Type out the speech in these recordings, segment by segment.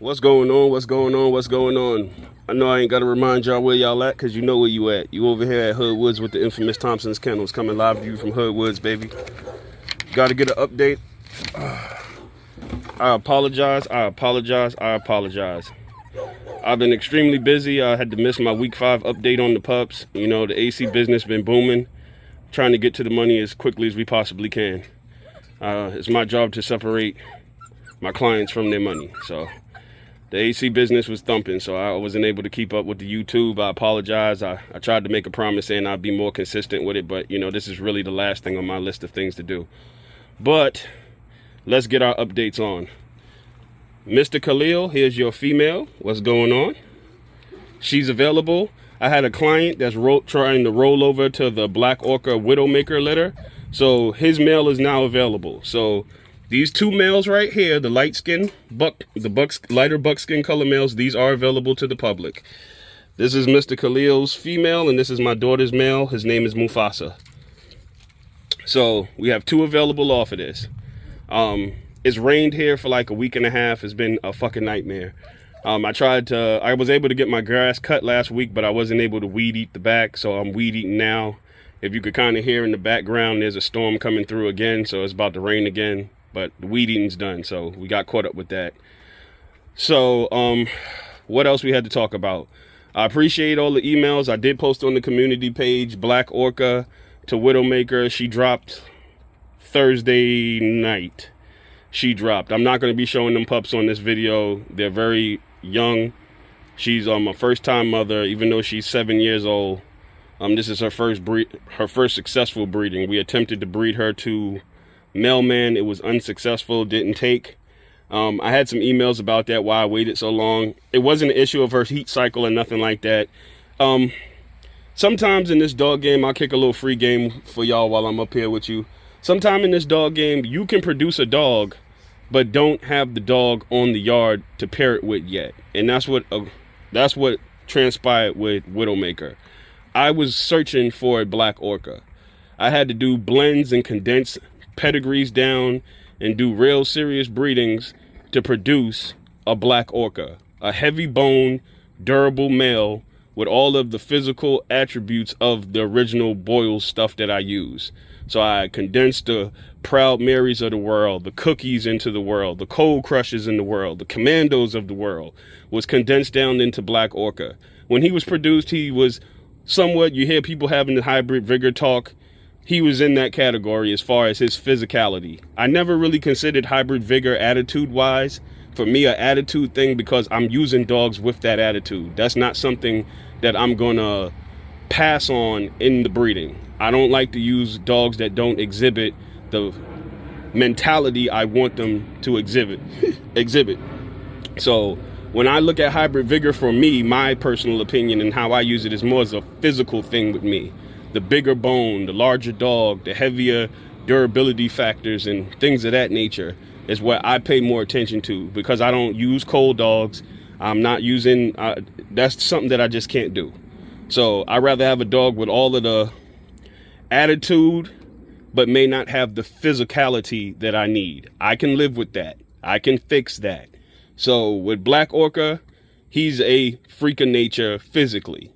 What's going on? What's going on? What's going on? I know I ain't got to remind y'all where y'all at, because you know where you at. You over here at Hoodwoods with the infamous Thompson'S Kennels, coming live to you from Hoodwoods, baby. Got to get an update. I apologize. I've been extremely busy. I had to miss my week 5 update on the pups. You know, the AC business been booming. Trying to get to the money as quickly as we possibly can. It's my job to separate my clients from their money. So the AC business was thumping, so I wasn't able to keep up with the YouTube. I apologize. I tried to make a promise saying I'd be more consistent with it, but you know, this is really the last thing on my list of things to do. But let's get our updates on. Mr. Khalil, here's your female. What's going on? She's available. I had a client that's trying to roll over to the Black Orca Widowmaker litter, so his male is now available. So these 2 males right here, the lighter buckskin color males, these are available to the public. This is Mr. Khalil's female, and this is my daughter's male. His name is Mufasa. So we have 2 available off of this. It's rained here for like a week and a half. It's been a fucking nightmare. I was able to get my grass cut last week, but I wasn't able to weed eat the back, so I'm weed eating now. If you could kind of hear in the background, there's a storm coming through again, so it's about to rain again. But the weed eating's done, so we got caught up with that. So, what else we had to talk about? I appreciate all the emails. I did post on the community page, Black Orca to Widowmaker. She dropped Thursday night. She dropped. I'm not going to be showing them pups on this video. They're very young. She's a first-time mother, even though she's 7 years old. This is her first successful breeding. We attempted to breed her to mailman. It was unsuccessful, didn't take. I had some emails about that, why I waited so long. It wasn't an issue of her heat cycle or nothing like that. Sometimes in this dog game, I'll kick a little free game for y'all while I'm up here with you. Sometime in this dog game, you can produce a dog, but don't have the dog on the yard to pair it with yet. And that's what transpired with Widowmaker. I was searching for a Black Orca. I had to do blends and condense pedigrees down and do real serious breedings to produce a Black Orca, a heavy bone, durable male with all of the physical attributes of the original Boyle stuff that I use. So I condensed the Proud Marys of the world, the Cookies into the world, the Cold Crushers in the world, the Commandos of the world, was condensed down into Black Orca. When he was produced, he was somewhat, you hear people having the hybrid vigor talk, he was in that category as far as his physicality. I never really considered hybrid vigor attitude-wise. For me, an attitude thing, because I'm using dogs with that attitude. That's not something that I'm gonna pass on in the breeding. I don't like to use dogs that don't exhibit the mentality I want them to exhibit. So when I look at hybrid vigor, for me, my personal opinion and how I use it is more as a physical thing with me. The bigger bone, the larger dog, the heavier durability factors and things of that nature is what I pay more attention to, because I don't use cold dogs. I'm not using, that's something that I just can't do. So I'd rather have a dog with all of the attitude, but may not have the physicality that I need. I can live with that. I can fix that. So with Black Orca, he's a freak of nature physically.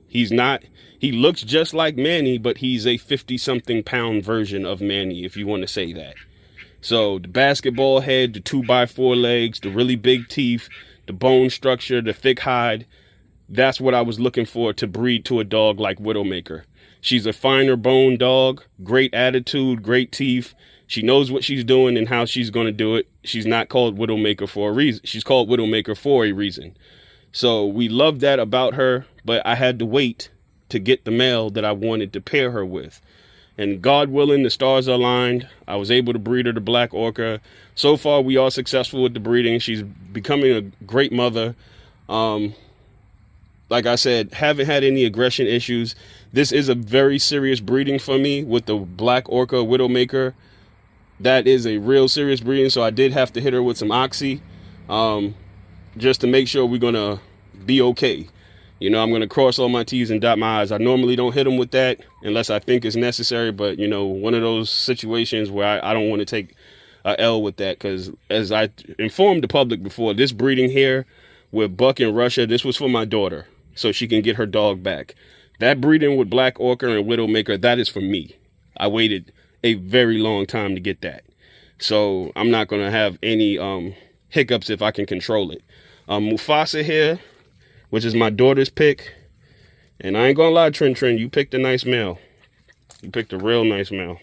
He looks just like Manny, but he's a 50-something pound version of Manny, if you want to say that. So the basketball head, the 2x4 legs, the really big teeth, the bone structure, the thick hide, that's what I was looking for to breed to a dog like Widowmaker. She's a finer bone dog, great attitude, great teeth. She knows what she's doing and how she's going to do it. She's not called Widowmaker for a reason. She's called Widowmaker for a reason. So we love that about her, but I had to wait to get the male that I wanted to pair her with. And God willing, the stars are aligned. I was able to breed her to Black Orca. So far, we are successful with the breeding. She's becoming a great mother. Like I said, haven't had any aggression issues. This is a very serious breeding for me with the Black Orca Widowmaker. That is a real serious breeding, so I did have to hit her with some oxy, just to make sure we're going to be okay. You know, I'm going to cross all my T's and dot my I's. I normally don't hit them with that unless I think it's necessary. But, you know, one of those situations where I don't want to take a L with that, because as I informed the public before, this breeding here, with Buck in Russia. This was for my daughter, so she can get her dog back. That breeding with Black Orca and Widowmaker, that is for me. I waited a very long time to get that. So I'm not going to have any hiccups if I can control it. Mufasa here, which is my daughter's pick. And I ain't going to lie, Trin, you picked a nice male. You picked a real nice male.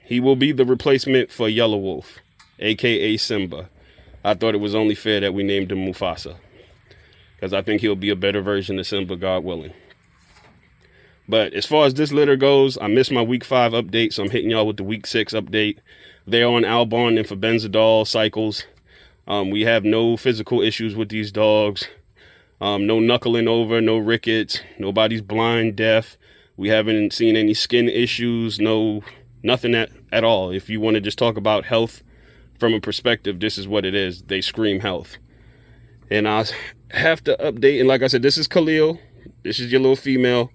He will be the replacement for Yellow Wolf, a.k.a. Simba. I thought it was only fair that we named him Mufasa, because I think he'll be a better version of Simba, God willing. But as far as this litter goes, I missed my week 5 update, so I'm hitting y'all with the week 6 update. They're on Albon and Fabenzadol cycles. We have no physical issues with these dogs. No knuckling over, no rickets. Nobody's blind, deaf. We haven't seen any skin issues, nothing at all. If you want to just talk about health from a perspective, this is what it is. They scream health. And I have to update, and like I said, this is Khalil. This is your little female.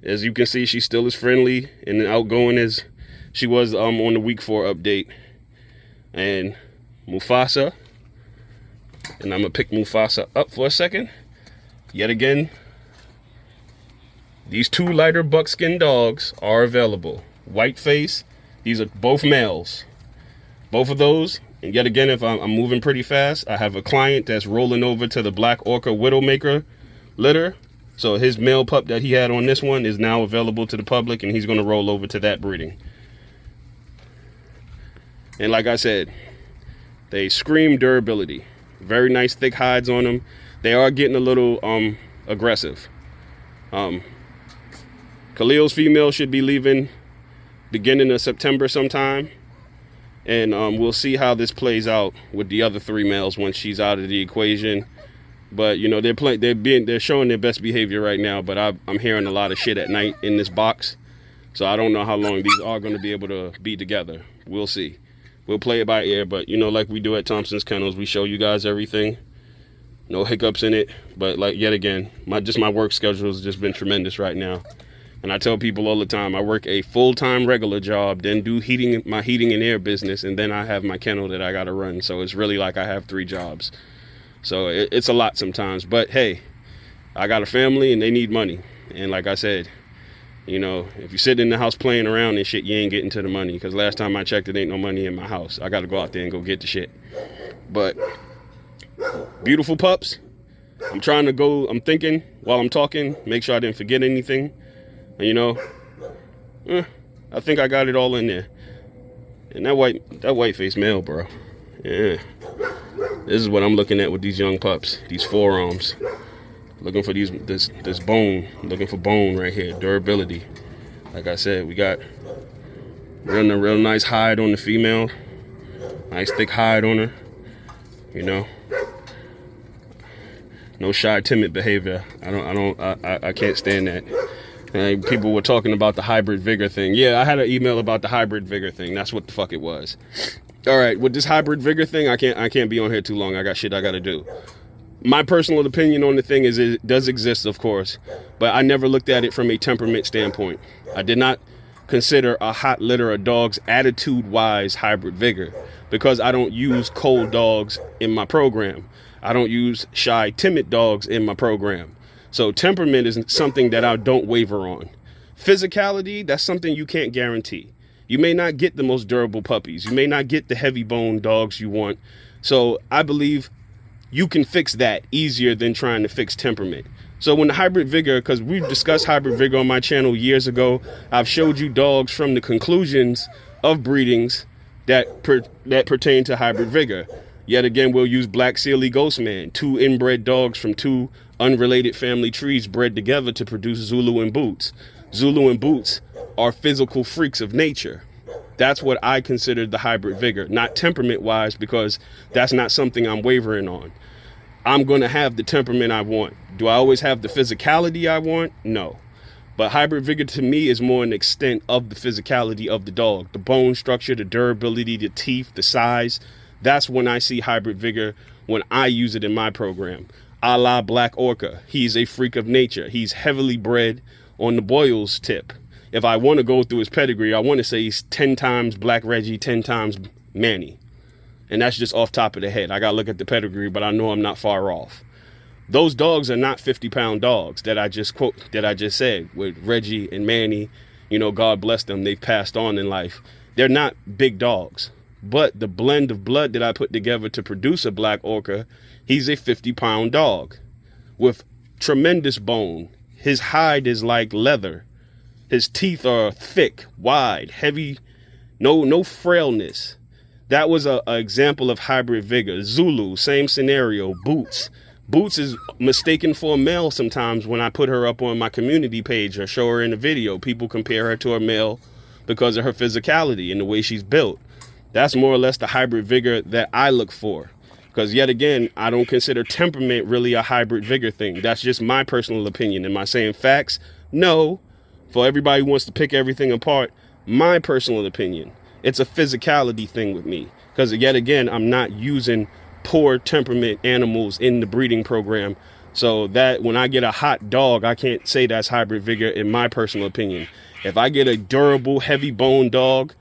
As you can see, she still as friendly and outgoing as she was on the week 4 update. And Mufasa, and I'm gonna pick Mufasa up for a second. Yet again, these 2 lighter buckskin dogs are available. White face, these are both males. Both of those, and yet again, if I'm moving pretty fast, I have a client that's rolling over to the Black Orca Widowmaker litter. So his male pup that he had on this one is now available to the public, and he's going to roll over to that breeding. And like I said, they scream durability. Very nice thick hides on them. They are getting a little aggressive. Khalil's female should be leaving beginning of September sometime. And we'll see how this plays out with the other 3 males once she's out of the equation. But you know, they're showing their best behavior right now. But I'm hearing a lot of shit at night in this box, so I don't know how long these are going to be able to be together. We'll see. We'll play it by ear. But you know, like we do at Thompson'S Kennels, we show you guys everything. No hiccups in it. But like yet again, my work schedule has just been tremendous right now. And I tell people all the time, I work a full-time regular job, then do my heating and air business, and then I have my kennel that I got to run. So it's really like I have 3 jobs. So it's a lot sometimes. But hey, I got a family and they need money. And like I said, you know, if you sit in the house playing around and shit, you ain't getting to the money. Because last time I checked, it ain't no money in my house. I got to go out there and go get the shit. But beautiful pups. I'm thinking while I'm talking, make sure I didn't forget anything. And you know, I think I got it all in there. And that white face male, bro. Yeah. This is what I'm looking at with these young pups. These forearms. Looking for this bone. Looking for bone right here. Durability. Like I said, we got real nice hide on the female. Nice thick hide on her. You know. No shy, timid behavior. I can't stand that. And people were talking about the hybrid vigor thing. Yeah, I had an email about the hybrid vigor thing. That's what the fuck it was. All right, with this hybrid vigor thing, I can't be on here too long. I got shit I got to do. My personal opinion on the thing is it does exist, of course, but I never looked at it from a temperament standpoint. I did not consider a hot litter of dogs attitude-wise hybrid vigor because I don't use cold dogs in my program. I don't use shy, timid dogs in my program. So temperament is something that I don't waver on. Physicality, that's something you can't guarantee. You may not get the most durable puppies. You may not get the heavy bone dogs you want. So I believe you can fix that easier than trying to fix temperament. So when the hybrid vigor, because we've discussed hybrid vigor on my channel years ago, I've showed you dogs from the conclusions of breedings that pertain to hybrid vigor. Yet again, we'll use Black Sealy Ghostman, 2 inbred dogs from 2 unrelated family trees bred together to produce Zulu and Boots. Zulu and Boots are physical freaks of nature. That's what I consider the hybrid vigor, not temperament wise, because that's not something I'm wavering on. I'm going to have the temperament I want. Do I always have the physicality I want? No. But hybrid vigor to me is more an extent of the physicality of the dog. The bone structure, the durability, the teeth, the size. That's when I see hybrid vigor when I use it in my program. A la Black Orca. He's a freak of nature. He's heavily bred on the Boyles tip. If I want to go through his pedigree, I want to say he's 10 times Black Reggie, 10 times Manny. And that's just off top of the head. I got to look at the pedigree, but I know I'm not far off. Those dogs are not 50-pound dogs that I just said with Reggie and Manny. You know, God bless them. They've passed on in life. They're not big dogs. But the blend of blood that I put together to produce a black orca, he's a 50-pound dog with tremendous bone. His hide is like leather. His teeth are thick, wide, heavy, no frailness. That was a example of hybrid vigor. Zulu, same scenario. Boots. Boots is mistaken for a male sometimes when I put her up on my community page or show her in a video. People compare her to a male because of her physicality and the way she's built. That's more or less the hybrid vigor that I look for. Because yet again, I don't consider temperament really a hybrid vigor thing. That's just my personal opinion. Am I saying facts? No. For everybody who wants to pick everything apart, my personal opinion. It's a physicality thing with me. Because yet again, I'm not using poor temperament animals in the breeding program. So that when I get a hot dog, I can't say that's hybrid vigor in my personal opinion. If I get a durable, heavy bone dog,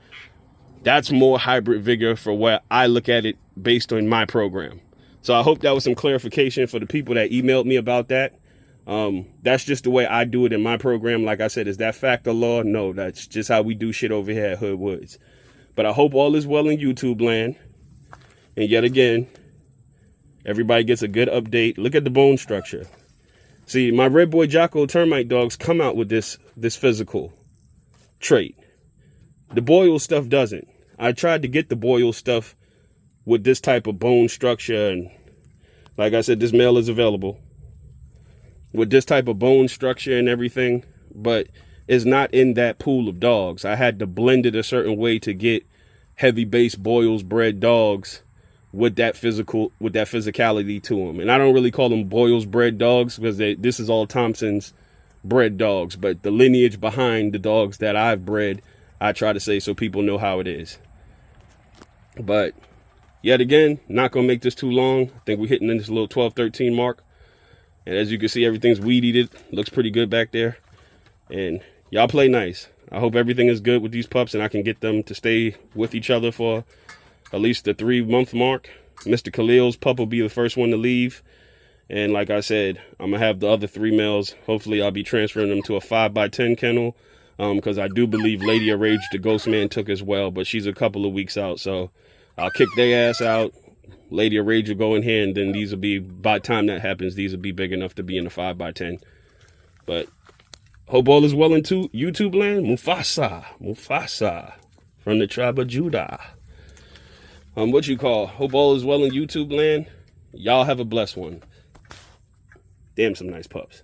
that's more hybrid vigor for what I look at it based on my program. So I hope that was some clarification for the people that emailed me about that. That's just the way I do it in my program. Like I said, is that fact or law? No, that's just how we do shit over here at Hoodwoods. But I hope all is well in YouTube land. And yet again, everybody gets a good update. Look at the bone structure. See, my Red Boy Jocko termite dogs come out with this physical trait. The Boyle stuff doesn't. I tried to get the Boyle stuff with this type of bone structure. And like I said, this male is available with this type of bone structure and everything, but it's not in that pool of dogs. I had to blend it a certain way to get heavy base Boyles bred dogs with that physicality to them. And I don't really call them Boyles bred dogs because this is all Thompson'S bred dogs, but the lineage behind the dogs that I've bred, I try to say so people know how it is. But yet again, not gonna make this too long. I think we're hitting in this little 12-13 mark. And as you can see, everything's weed eated. Looks pretty good back there. And y'all play nice. I hope everything is good with these pups and I can get them to stay with each other for at least the 3-month mark. Mr. Khalil's pup will be the first one to leave. And like I said, I'm gonna have the other 3 males. Hopefully I'll be transferring them to a 5x10 kennel. Because I do believe Lady of Rage, the Ghost Man, took as well, but she's a couple of weeks out. So I'll kick their ass out. Lady of Rage will go in here, and then these will be, by the time that happens, these will be big enough to be in a 5x10. But hope all is well in YouTube land. Mufasa, from the tribe of Judah. Hope all is well in YouTube land. Y'all have a blessed one. Damn, some nice pups.